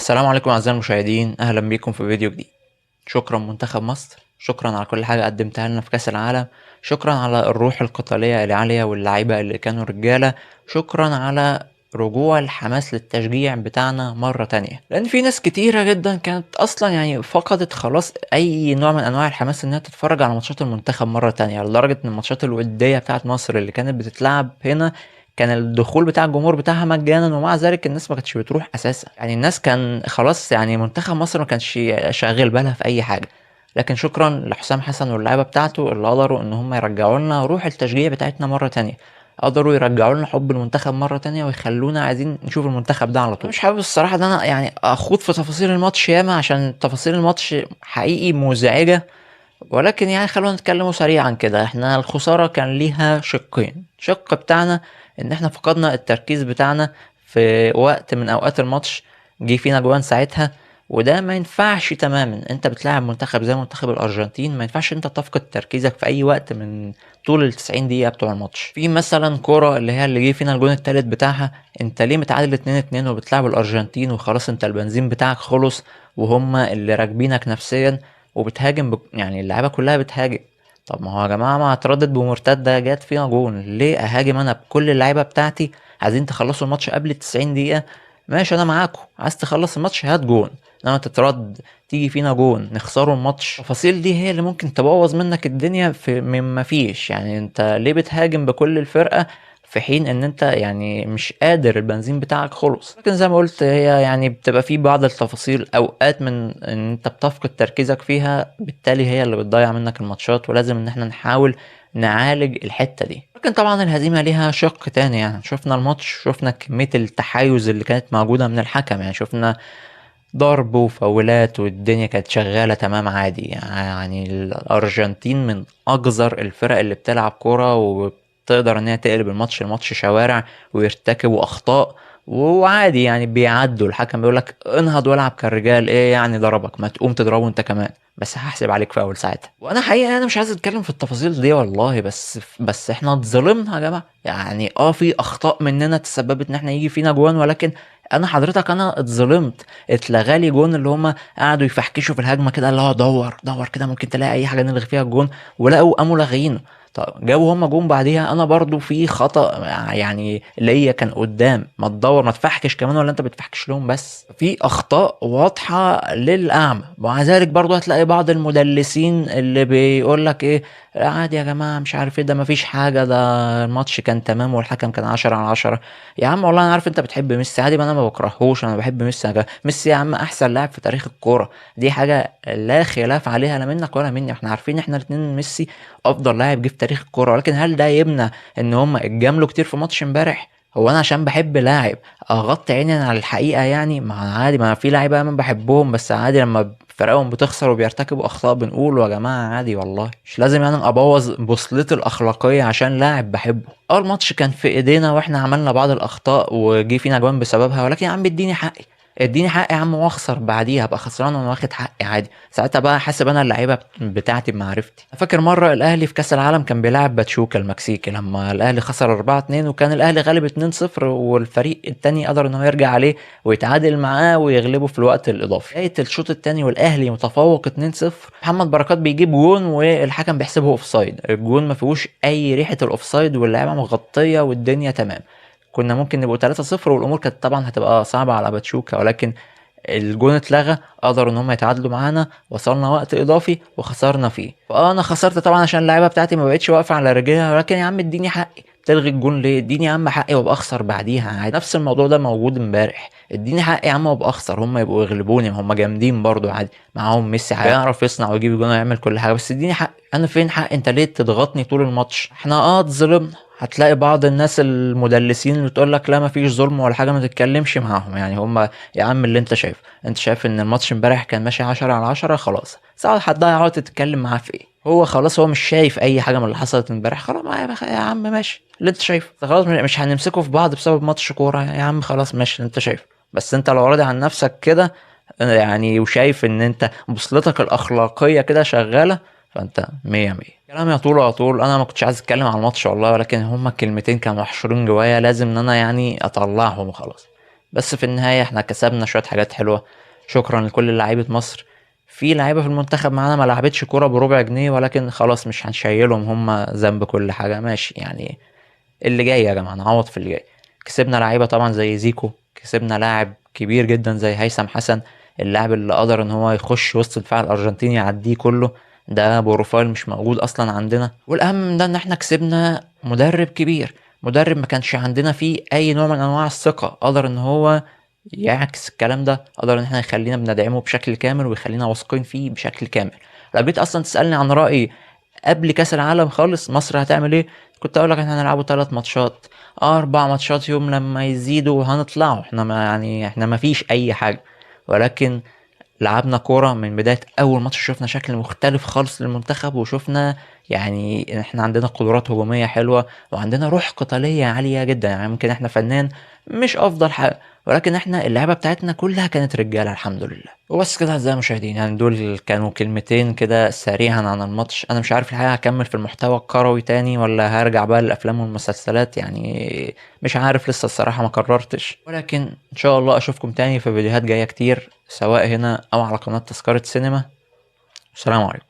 السلام عليكم أعزائي المشاهدين، أهلا بيكم في فيديو جديد. شكرا منتخب مصر، شكرا على كل حاجة قدمتها لنا في كأس العالم، شكرا على الروح القتالية العالية واللعيبة اللي كانوا رجالة، شكرا على رجوع الحماس للتشجيع بتاعنا مرة تانية، لأن في ناس كتيرة جدا كانت أصلا فقدت خلاص أي نوع من أنواع الحماس إنها تتفرج على ماتشات المنتخب مرة تانية، لدرجة إن الماتشات الودية بتاعت مصر اللي كانت بتتلعب هنا كان الدخول بتاع الجمهور بتاعها مجانا، ومع ذلك الناس ما كانتش بتروح اساسا. الناس كان خلاص منتخب مصر ما كانش شاغل بالها في اي حاجه. لكن شكرا لحسام حسن واللعيبه بتاعته اللي قدروا ان هم يرجعوا لنا روح التشجيع بتاعتنا مره تانية، قدروا يرجعوا لنا حب المنتخب مره تانية ويخلونا عايزين نشوف المنتخب ده على طول. مش حابب الصراحه ان انا اخوض في تفاصيل الماتش ياما، عشان تفاصيل الماتش حقيقي مزعجه. ولكن خلونا نتكلموا سريعا كده. احنا الخسارة كان ليها شقين. شق بتاعنا ان احنا فقدنا التركيز بتاعنا في وقت من اوقات الماتش، جه فينا جوان ساعتها، وده ما ينفعش تماما. انت بتلاعب منتخب زي منتخب الارجنتين، ما ينفعش انت تفقد تركيزك في اي وقت من طول ال90 دقيقة بتوع الماتش. في مثلا كرة اللي جه فينا الجون التالت بتاعها، انت ليه متعادل 2-2 وبتلعب الارجنتين وخلاص انت البنزين بتاعك خلص وهم اللي راكبينك نفسيا، وبتهاجم اللعيبه كلها بتهاجم. طب ما هو يا جماعه، ما هتردد بمرتده جت فينا جون، ليه اهاجم انا بكل اللعيبه بتاعتي؟ عايزين تخلصوا الماتش قبل 90 دقيقه، ماشي انا معاكم. عايز تخلص الماتش هات جون، انما تترد تيجي فينا جون نخسروا الماتش. التفاصيل دي هي اللي ممكن تبوظ منك الدنيا في ما فيش. انت ليه بتهاجم بكل الفرقه في حين ان انت مش قادر، البنزين بتاعك خلص؟ لكن زي ما قلت، هي بتبقى في بعض التفاصيل اوقات من ان انت بتفقد تركيزك فيها، بالتالي هي اللي بتضيع منك الماتشات، ولازم ان احنا نحاول نعالج الحتة دي. لكن طبعا الهزيمة ليها شق تاني. شفنا الماتش، شفنا كمية التحيز اللي كانت موجودة من الحكم. شفنا ضرب وفاولات والدنيا كانت شغالة تمام عادي. الأرجنتين من أقذر الفرق اللي بتلعب كرة، وبتقدر إن هي تقلب الماتش شوارع ويرتكبوا أخطاء وعادي. بيعدوا، الحكم بيقولك انهض والعب كالرجال. ايه ضربك، ما تقوم تضربه انت كمان، بس هحسب عليك فاول ساعتها. وانا حقيقة انا مش عايز اتكلم في التفاصيل دي والله، بس احنا اتظلمنا يا جماعة. في اخطاء مننا تسببت ان احنا يجي فينا جوان، ولكن انا اتظلمت. اتلغالي جون اللي هما قعدوا يفحكشوا في الهجمه كده، اللي هو دور دور كده ممكن تلاقي اي حاجه نلغي فيها الجون، ولقوا قاموا لاغيينه. طب جابوا هما جون بعديها، انا برضو في خطأ ليا كان قدام. ما تدور، ما تفحكش كمان، ولا انت بتفحكش لهم؟ بس في اخطاء واضحه للاعمى. ومع ذلك برضو هتلاقي بعض المدلسين اللي بيقول لك ايه، عادي يا جماعه مش عارف ايه، ده مفيش حاجه، ده الماتش كان تمام والحكم كان 10/10. يا عم والله انا عارف انت بتحب ميسي، عادي، ما انا ما بكرهوش، انا بحب ميسي. ميسي يا عم احسن لاعب في تاريخ الكوره، دي حاجه لا خلاف عليها، لا منك ولا مني. احنا عارفين احنا الاتنين ميسي افضل لاعب جه في تاريخ الكوره. ولكن هل ده يمنع ان هم اتجاملوا كتير في ماتش امبارح؟ هو انا عشان بحب لاعب اغطي عيني على الحقيقه؟ ما عادي، ما في لعيبه انا بحبهم، بس عادي لما فرقهم بتخسر وبيرتكبوا اخطاء بنقول يا جماعه عادي والله، مش لازم ابوظ بوصلتي الاخلاقيه عشان لاعب بحبه. الماتش كان في ايدينا واحنا عملنا بعض الاخطاء وجي فينا جوان بسببها، ولكن يا عم اديني حقي، اديني حقي يا عم، واخسر بعديها ابقى خسران وانا واخد حقي عادي. ساعتها بقى حاسب انا اللعيبه بتاعتي بمعرفتي. فاكر مره الاهلي في كاس العالم كان بيلعب باتشوكا المكسيكي، لما الاهلي خسر 4-2 وكان الاهلي غالب 2-0، والفريق التاني قدر ان هو يرجع عليه ويتعادل معاه ويغلبه في الوقت الاضافي. نهايه الشوط التاني والاهلي متفوق 2-0، محمد بركات بيجيب جون والحكم بيحسبه اوفسايد. الجون ما فيهوش اي ريحه الاوفسايد واللعيبه مغطيه والدنيا تمام. كنا ممكن نبقوا 3-0 والامور كانت طبعا هتبقى صعبه على باتشوكا، ولكن الجون اتلغى، قدروا ان هم يتعادلوا معانا، وصلنا وقت اضافي وخسرنا فيه. انا خسرت طبعا عشان اللعيبه بتاعتي ما بقتش واقفه على رجليها، ولكن يا عم اديني حقي. تلغي الجون ليه؟ اديني يا عم حقي وابقى اخسر بعديها عادي. نفس الموضوع ده موجود امبارح، اديني حقي يا عم وابقى اخسر، هم يبقوا يغلبوني، هم جامدين برضو عادي، معاهم ميسي هيعرف يصنع ويجيب جون ويعمل كل حاجه، بس اديني حقي. انا فين حقي؟ انت ليه تضغطني طول الماتش؟ احنا اتظلمنا. هتلاقي بعض الناس المدلسين اللي تقول لك لا مفيش ظلم ولا حاجه، ما تتكلمش معاهم. هم يا عم اللي انت شايف ان الماتش امبارح كان ماشي 10/10، خلاص ساعة هتضيع وقت تتكلم معاه في ايه؟ هو خلاص هو مش شايف اي حاجه من اللي حصلت امبارح، خلاص يا عم ماشي اللي انت شايفه خلاص، مش هنمسكه في بعض بسبب ماتش كوره يا عم، خلاص ماشي اللي انت شايفه. بس انت لو راضي عن نفسك كده، وشايف ان انت بوصلتك الاخلاقيه كده شغاله، فانت مية مية. كلام يطول انا ما كنتش عايز اتكلم عن الماتش والله، ولكن هما كلمتين كانوا محشورين جوايا، لازم ان انا اطلعهم وخلاص. بس في النهاية احنا كسبنا شوية حاجات حلوة. شكرا لكل لعيبة مصر. في لعيبة في المنتخب معانا ما لعبتش كورة بربع جنيه، ولكن خلاص مش هنشيلهم هما ذنب كل حاجة، ماشي يعني. اللي جاي يا جماعة نعوض في اللي جاي. كسبنا لعيبة طبعا زي زيكو، كسبنا لاعب كبير جدا زي هيثم حسن، اللاعب اللي قدر ان هو يخش وسط الدفاع الارجنتيني يعديه كله. ده بروفايل مش موجود اصلا عندنا. والاهم من ده ان احنا كسبنا مدرب كبير، مدرب ما كانش عندنا فيه اي نوع من انواع الثقة، قدر ان هو يعكس الكلام ده، قدر ان احنا يخلينا بندعمه بشكل كامل ويخلينا واثقين فيه بشكل كامل. لو جيت اصلا تسألني عن رأيي قبل كاس العالم خالص مصر هتعمل ايه، كنت اقول لك احنا هنلعبوا 3 ماتشات، 4 ماتشات يوم لما يزيدوا هنطلعوا احنا، ما يعني احنا ما فيش اي حاجة. ولكن لعبنا كورة من بداية أول ماتش، شفنا شكل مختلف خالص للمنتخب، وشفنا يعني إن إحنا عندنا قدرات هجومية حلوة، وعندنا روح قتالية عالية جدا. يعني ممكن إحنا فنان مش أفضل حاجة، ولكن إحنا اللعبة بتاعتنا كلها كانت رجالة الحمد لله. وبس كده أعزائي المشاهدين، يعني دول كانوا كلمتين كده سريعا عن الماتش. أنا مش عارف الحقيقة هكمل في المحتوى الكروي تاني ولا هرجع بقى للأفلام والمسلسلات، يعني مش عارف لسه الصراحة، ما قررتش. ولكن إن شاء الله أشوفكم تاني في فيديوهات جاية كتير، سواء هنا أو على قناة تذكرة سينما. السلام عليكم.